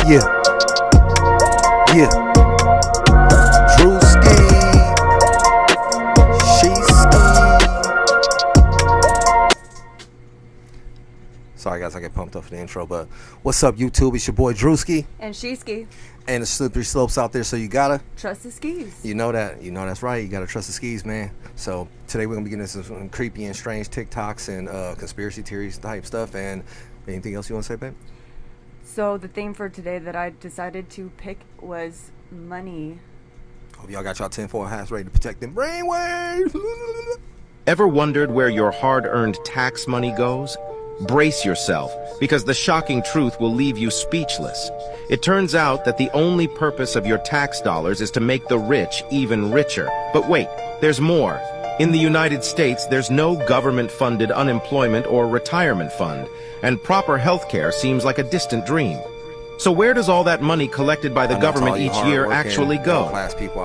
Yeah, yeah. Drewski, Sheeski. Sorry guys, I get pumped up for the intro, but what's up YouTube? It's your boy Drewski. And Sheeski. And the slippery slopes out there, so you gotta trust the skis. You know that. You know that's right. You gotta trust the skis, man. So today we're gonna be getting into some creepy and strange TikToks and conspiracy theories type stuff. And anything else you want to say, babe? So the theme for today that I decided to pick was money. Hope y'all got y'all 10-4 hats ready to protect them brainwaves. Ever wondered where your hard-earned tax money goes? Brace yourself, because the shocking truth will leave you speechless. It turns out that the only purpose of your tax dollars is to make the rich even richer. But wait, there's more. In the United States, there's no government-funded unemployment or retirement fund, and proper health care seems like a distant dream. So where does all that money collected by the government each year actually go?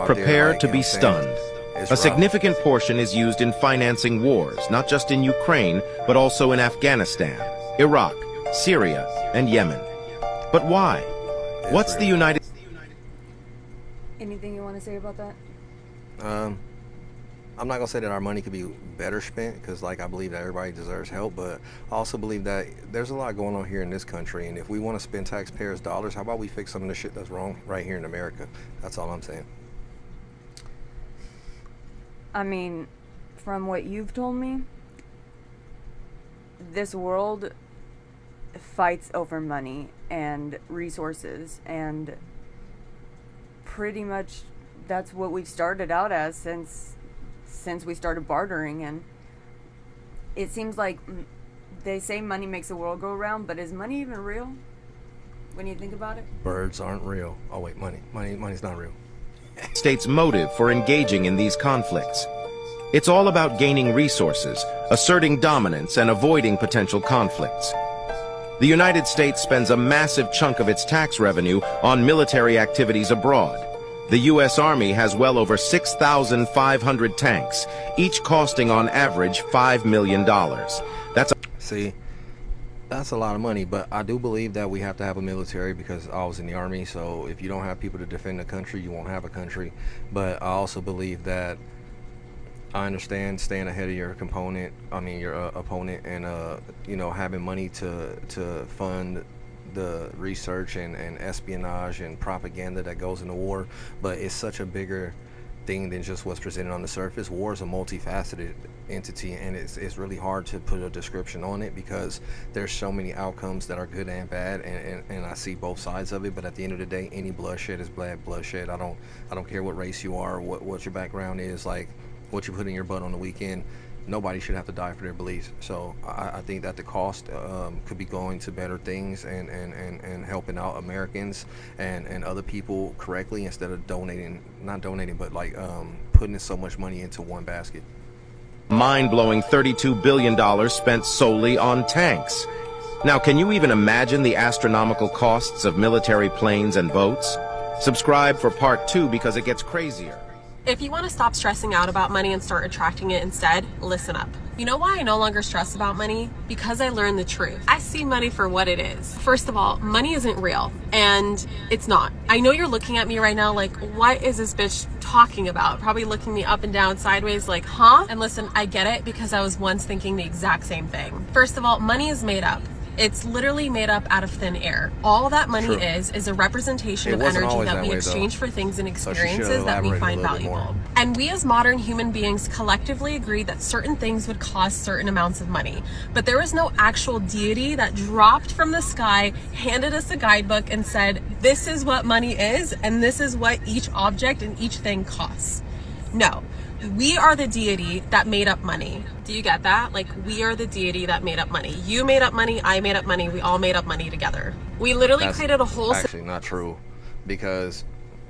Prepare to be stunned. A significant portion is used in financing wars, not just in Ukraine, but also in Afghanistan, Iraq, Syria, and Yemen. But why? What's the United... Anything you want to say about that? I'm not gonna say that our money could be better spent, because like I believe that everybody deserves help, but I also believe that there's a lot going on here in this country, and if we want to spend taxpayers' dollars, how about we fix some of the shit that's wrong right here in America? That's all I'm saying. I mean, from what you've told me, this world fights over money and resources, and pretty much that's what we've started out as since we started bartering. And it seems like they say money makes the world go round, but is money even real when you think about it? Birds aren't real. Oh wait, money's not real. States' motive for engaging in these conflicts. It's all about gaining resources, asserting dominance, and avoiding potential conflicts. The United States spends a massive chunk of its tax revenue on military activities abroad. The U.S. Army has well over 6,500 tanks, each costing on average $5 million. That's a lot of money, but I do believe that we have to have a military, because I was in the Army, so if you don't have people to defend the country, you won't have a country. But I also believe that I understand staying ahead of your opponent, and you know, having money to fund the research and espionage and propaganda that goes into war, but it's such a bigger thing than just what's presented on the surface. War is a multifaceted entity, and it's really hard to put a description on it, because there's so many outcomes that are good and bad, and I see both sides of it. But at the end of the day, any bloodshed is bloodshed. I don't care what race you are, what your background is, like what you put in your butt on the weekend. Nobody should have to die for their beliefs. So I think that the cost could be going to better things and helping out Americans and other people correctly, instead of not donating, but like putting so much money into one basket. Mind-blowing $32 billion spent solely on tanks. Now, can you even imagine the astronomical costs of military planes and boats? Subscribe for part 2, because it gets crazier. If you want to stop stressing out about money and start attracting it instead, listen up. You know why I no longer stress about money? Because I learned the truth. I see money for what it is. First of all, money isn't real, and it's not. I know you're looking at me right now like, what is this bitch talking about? Probably looking me up and down sideways like, huh? And listen, I get it, because I was once thinking the exact same thing. First of all, money is made up. It's literally made up out of thin air. All that money is a representation of energy that we exchange for things and experiences that we find valuable. And we as modern human beings collectively agreed that certain things would cost certain amounts of money. But there was no actual deity that dropped from the sky, handed us a guidebook, and said, this is what money is, and this is what each object and each thing costs. No. We are the deity that made up money. Do you get that? Like, we are the deity that made up money. You made up money, I made up money, we all made up money together. We literally created a whole... Actually, not true, because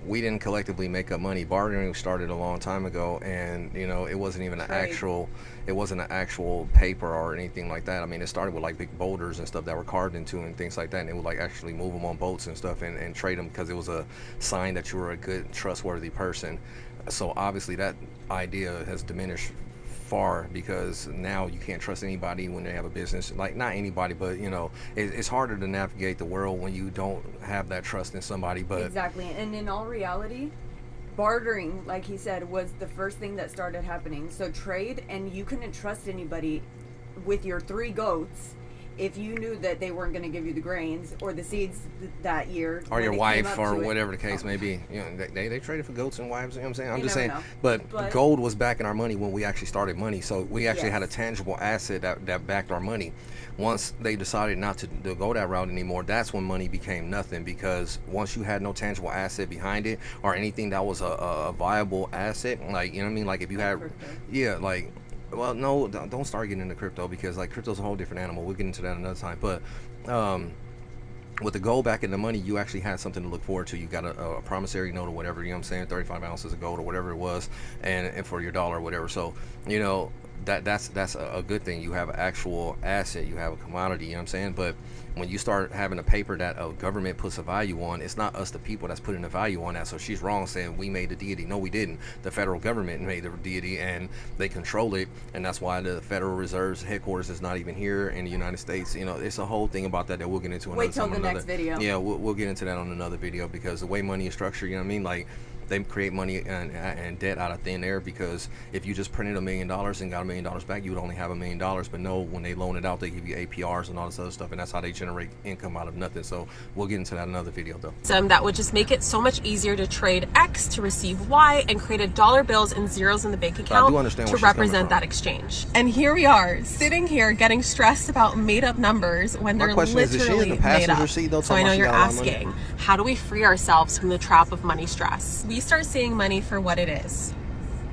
we didn't collectively make up money. Bartering started a long time ago, and you know, it wasn't even an actual paper or anything like that. I mean, it started with like big boulders and stuff that were carved into and things like that, and they would like actually move them on boats and stuff and trade them, because it was a sign that you were a good, trustworthy person. So obviously that idea has diminished far, because now you can't trust anybody when they have a business. Like, not anybody, but it's harder to navigate the world when you don't have that trust in somebody. But exactly, and in all reality, bartering, like he said, was the first thing that started happening. So trade, and you couldn't trust anybody with your 3 goats if you knew that they weren't going to give you the grains or the seeds that year, or your wife, or whatever the case may be. They traded for goats and wives. You know what I'm saying? I'm just saying. But gold was backing our money when we actually started money. So we actually had a tangible asset that backed our money. Once they decided not to go that route anymore, that's when money became nothing, because once you had no tangible asset behind it, or anything that was a viable asset, like, you know what I mean? Like, if you had, like, well, no, don't start getting into crypto, because like crypto's a whole different animal. We'll get into that another time. But with the gold back in the money, you actually had something to look forward to. You got a promissory note or whatever, you know what I'm saying, 35 ounces of gold or whatever it was, and for your dollar or whatever. So, that's a good thing. You have an actual asset, you have a commodity, you know what I'm saying? But when you start having a paper that a government puts a value on, it's not us, the people, that's putting a value on that. So she's wrong saying we made the deity. No, we didn't. The federal government made the deity, and they control it, and that's why the Federal Reserve's headquarters is not even here in the United States. It's a whole thing about that we'll get into another time. Wait till the next video. Yeah, we'll get into that on another video, because the way money is structured, you know what I mean? Like, they create money and debt out of thin air, because if you just printed $1 million and got $1 million back, you would only have $1 million. But no, when they loan it out, they give you APRs and all this other stuff, and that's how they generate income out of nothing. So we'll get into that in another video, though. That would just make it so much easier to trade X to receive Y, and create dollar bills and zeros in the bank account to represent that exchange. And here we are, sitting here getting stressed about made-up numbers when they're literally made up. So I know you're asking, how do we free ourselves from the trap of money stress? We start seeing money for what it is: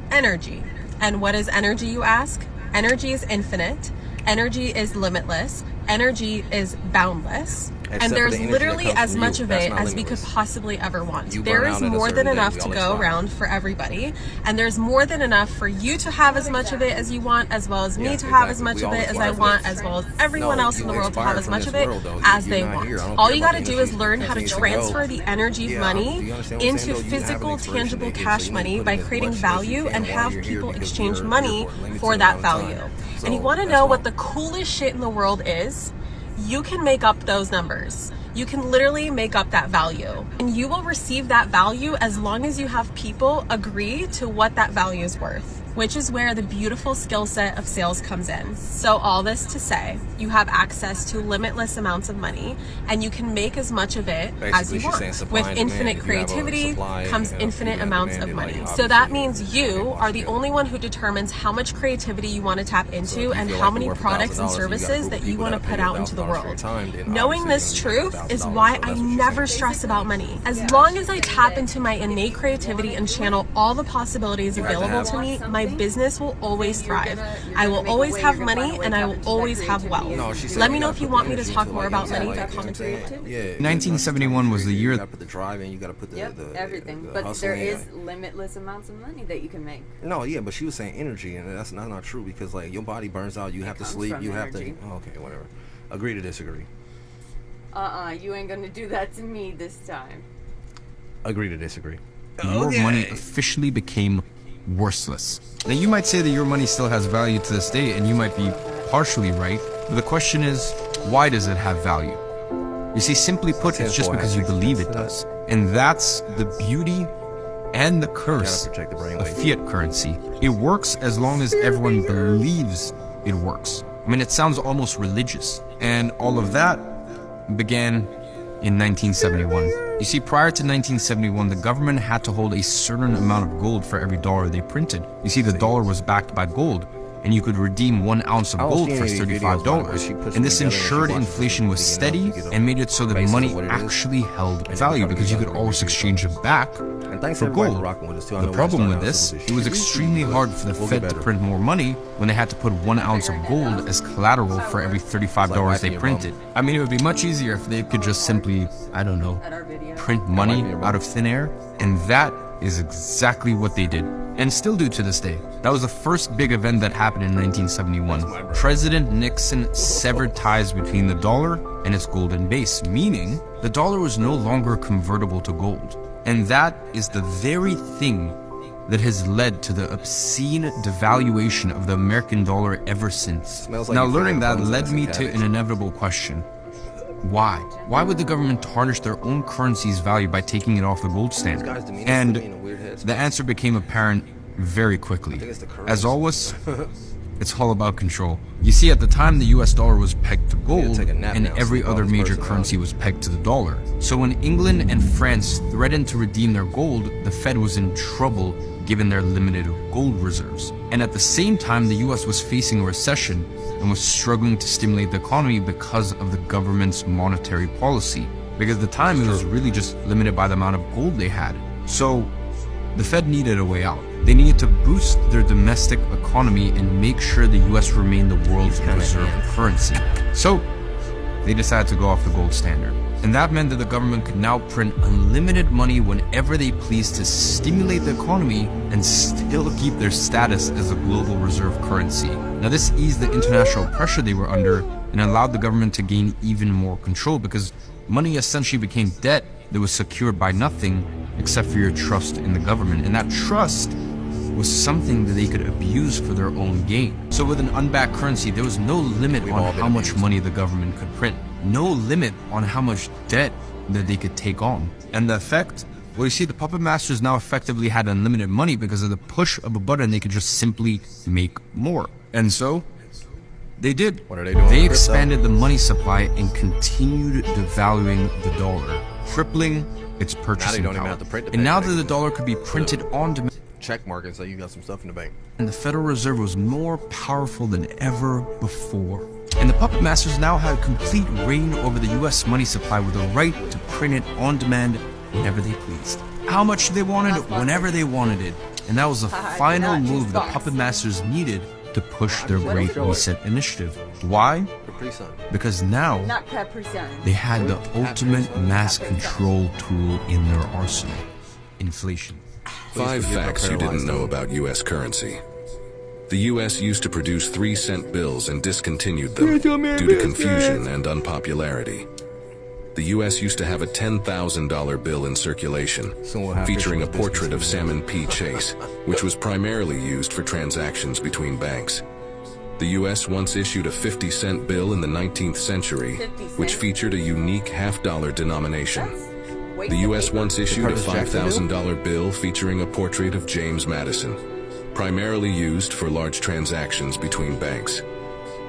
energy. And what is energy, you ask? Energy is infinite. Energy is limitless. Energy is boundless. And there's literally as much of it as we could possibly ever want. There is more than enough to go around for everybody, and there's more than enough for you to have as much of it as you want, as well as me to have as much of it as I want, as well as everyone else in the world to have as much of it as they want. All you got to do is learn how to transfer the energy of money into physical, tangible cash money by creating value, and have people exchange money for that value. And you want to know what the coolest shit in the world is? You can make up those numbers. You can literally make up that value, and you will receive that value as long as you have people agree to what that value is worth, which is where the beautiful skill set of sales comes in. So all this to say, you have access to limitless amounts of money, and you can make as much of it as you want. With infinite creativity comes infinite amounts of money. So that means you are the only one who determines how much creativity you want to tap into, and how many products and services that you want to put out into the world. Knowing this truth is why I never stress about money. As long as I tap into my innate creativity and channel all the possibilities available to me, my business will always thrive. I will always have money, and I will always have wealth. Let me know if you want me to talk more about money by commenting. 1971 was the year. You gotta put the drive in, you gotta put everything. But there is limitless amounts of money that you can make. No, yeah, but she was saying energy, and that's not true, because like your body burns out, you have to sleep, you have to. Okay, whatever. Agree to disagree. You ain't gonna do that to me this time. Agree to disagree. Your money officially became worthless. Now you might say that your money still has value to this day, and you might be partially right, but the question is, why does it have value? You see, simply put, it's just because you believe it does. And that's the beauty and the curse of fiat currency. It works as long as everyone believes it works. I mean, it sounds almost religious. And all of that began in 1971. You see, prior to 1971, the government had to hold a certain amount of gold for every dollar they printed. You see, the dollar was backed by gold, and you could redeem 1 ounce of gold for $35. And this ensured inflation was steady and made it so that money actually held value, because you could always exchange it back for gold. The problem with this, it was extremely hard for the Fed to print more money when they had to put 1 ounce of gold as collateral for every $35 they printed. I mean, it would be much easier if they could just simply, I don't know, print money out of thin air, and that is exactly what they did, and still do to this day. That was the first big event that happened in 1971. President Nixon severed ties between the dollar and its golden base, meaning the dollar was no longer convertible to gold. And that is the very thing that has led to the obscene devaluation of the American dollar ever since. Smells like Now, you learning that forgot led clones me and to cabbage. an inevitable question. Why? Why would the government tarnish their own currency's value by taking it off the gold standard? guys demean us And to be in a weird headspace. the answer became apparent very quickly. think it's the curls. As always, it's all about control. You see, at the time, the US dollar was pegged to gold, take a nap and now, every sleep other off his major personality. currency was pegged to the dollar. So when England and France threatened to redeem their gold, the Fed was in trouble given their limited gold reserves. And at the same time, the US was facing a recession and was struggling to stimulate the economy because of the government's monetary policy. Because at the time, it was really just limited by the amount of gold they had. So the Fed needed a way out. They needed to boost their domestic economy and make sure the US remained the world's reserve currency. So they decided to go off the gold standard. And that meant that the government could now print unlimited money whenever they pleased to stimulate the economy and still keep their status as a global reserve currency. Now this eased the international pressure they were under and allowed the government to gain even more control, because money essentially became debt that was secured by nothing except for your trust in the government. And that trust was something that they could abuse for their own gain. So with an unbacked currency, there was no limit all on been how much abused. money the government could print. No limit on how much debt that they could take on. And the effect? Well, you see, the puppet masters now effectively had unlimited money because of the push of a button. They could just simply make more. And so they did. What are they doing They with crypto? expanded the money supply and continued devaluing the dollar, crippling its purchasing don't even power. have to print the And now bank that the dollar could be printed on demand, Check mark and say you got some stuff in the bank. and the Federal Reserve was more powerful than ever before. And the puppet masters now had complete reign over the US money supply with the right to print it on demand whenever they pleased. How much they wanted, whenever they wanted it. And that was the final not move juice the box. puppet masters needed to push their Great Show it. Reset initiative. Why? Capri Sun. Because now Not Capri Sun. they had the ultimate mass control tool in their arsenal: inflation. 5 forgive how facts you paralyzed didn't know I am. about U.S. currency. The U.S. used to produce 3-cent bills and discontinued them due to confusion and unpopularity. The U.S. used to have a $10,000 bill in circulation, Soon we'll have featuring a visual portrait of discontinued. Salmon P. Chase, which was primarily used for transactions between banks. The U.S. once issued a 50-cent bill in the 19th century, 50 which cents? featured a unique half-dollar denomination. Waste The of U.S. paper. once issued a Curtis Jackson $5,000 bill featuring a portrait of James Madison, primarily used for large transactions between banks.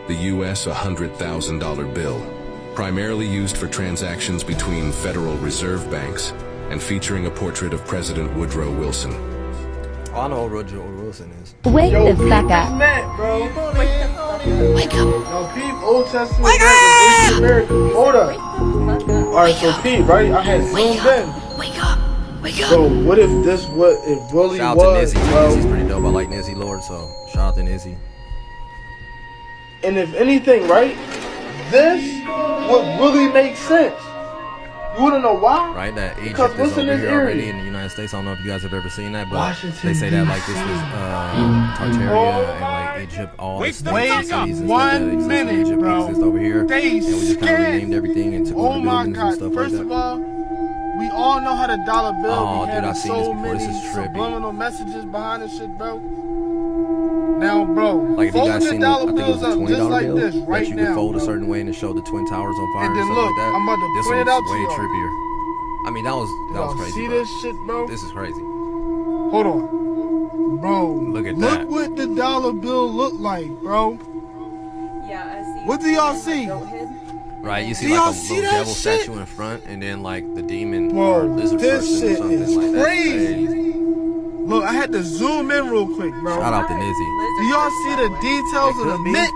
The U.S. $100,000 bill, primarily used for transactions between Federal Reserve banks, and featuring a portrait of President Woodrow Wilson. Oh, I know who Woodrow Wilson is. Wake the fuck up. Wake up. Now, peep, Old Testament back in ancient America. Hold up. Fuck up. Alright, so peep, right? I had zoomed in. Wake up. Wake up. So, what if this what it really Shout out to was, Nizzy. bro? Nizzy's pretty dope. I like Nizzy Lord, so shout out to Nizzy. And if anything, right? This would really make sense. You wanna know why? Right, that Because Egypt what's is in over this here already area? in the United States. I don't know if you guys have ever seen that, but Washington, they say that like this was Tartaria and like Egypt, all the states and cities and stuff that exist in minute, Egypt bro. exist over here. They And we just kind of scared. renamed everything and took Oh over my buildings and God! stuff First like of that. all, we all know how the dollar bill Oh, be dude, I having seen this so before. This many is trippy. subliminal messages behind this shit, bro. Now, bro, Like if you fold guys your seen the, I dollar think it was bills a up just $20 like bill this that right you now, could fold a bro. certain way and it showed the Twin Towers on fire And and then stuff look, like that. I'm about to This point one it out was to way y'all. trippier. I mean, that was Y'all crazy. see bro. this shit, bro? This is crazy. Hold on, bro. Look at Look that. what the dollar bill look like, bro. Yeah, I see. What do y'all My see? goat head. Right, you see Do like y'all a see little that devil shit? statue in front, and then like the demon Bro, or lizard this person or shit something is like that. crazy. Look, I had to zoom in real quick, bro. Shout out to Alright, Nizzy. lizard Do y'all person, see by the way. details It of the could be. mint?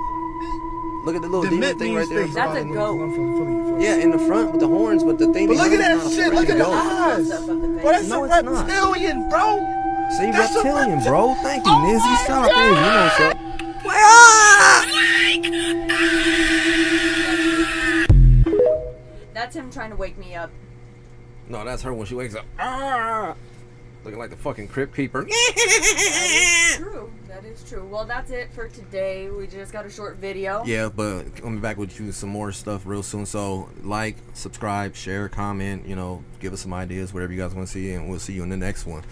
Look at the little The demon mint thing means right there. things. That's a I'm goat. from Philly. Yeah, in the front with the horns, but the thing. But look at behind that is not a shit. Look at freaking the goat. eyes. Close up of the face. Bro, that's No, a it's not. reptilian, bro. See, That's a reptilian, bro. Thank you, Oh Nizzy. my Shout out to Nizzy. You know what's up. That's him trying to wake me up. No, that's her when she wakes up. Looking like the fucking crypt keeper. True. That is true. Well, that's it for today. We just got a short video. Yeah, but coming back with you some more stuff real soon. So like, subscribe, share, comment, you know, give us some ideas, whatever you guys want to see, and we'll see you in the next one.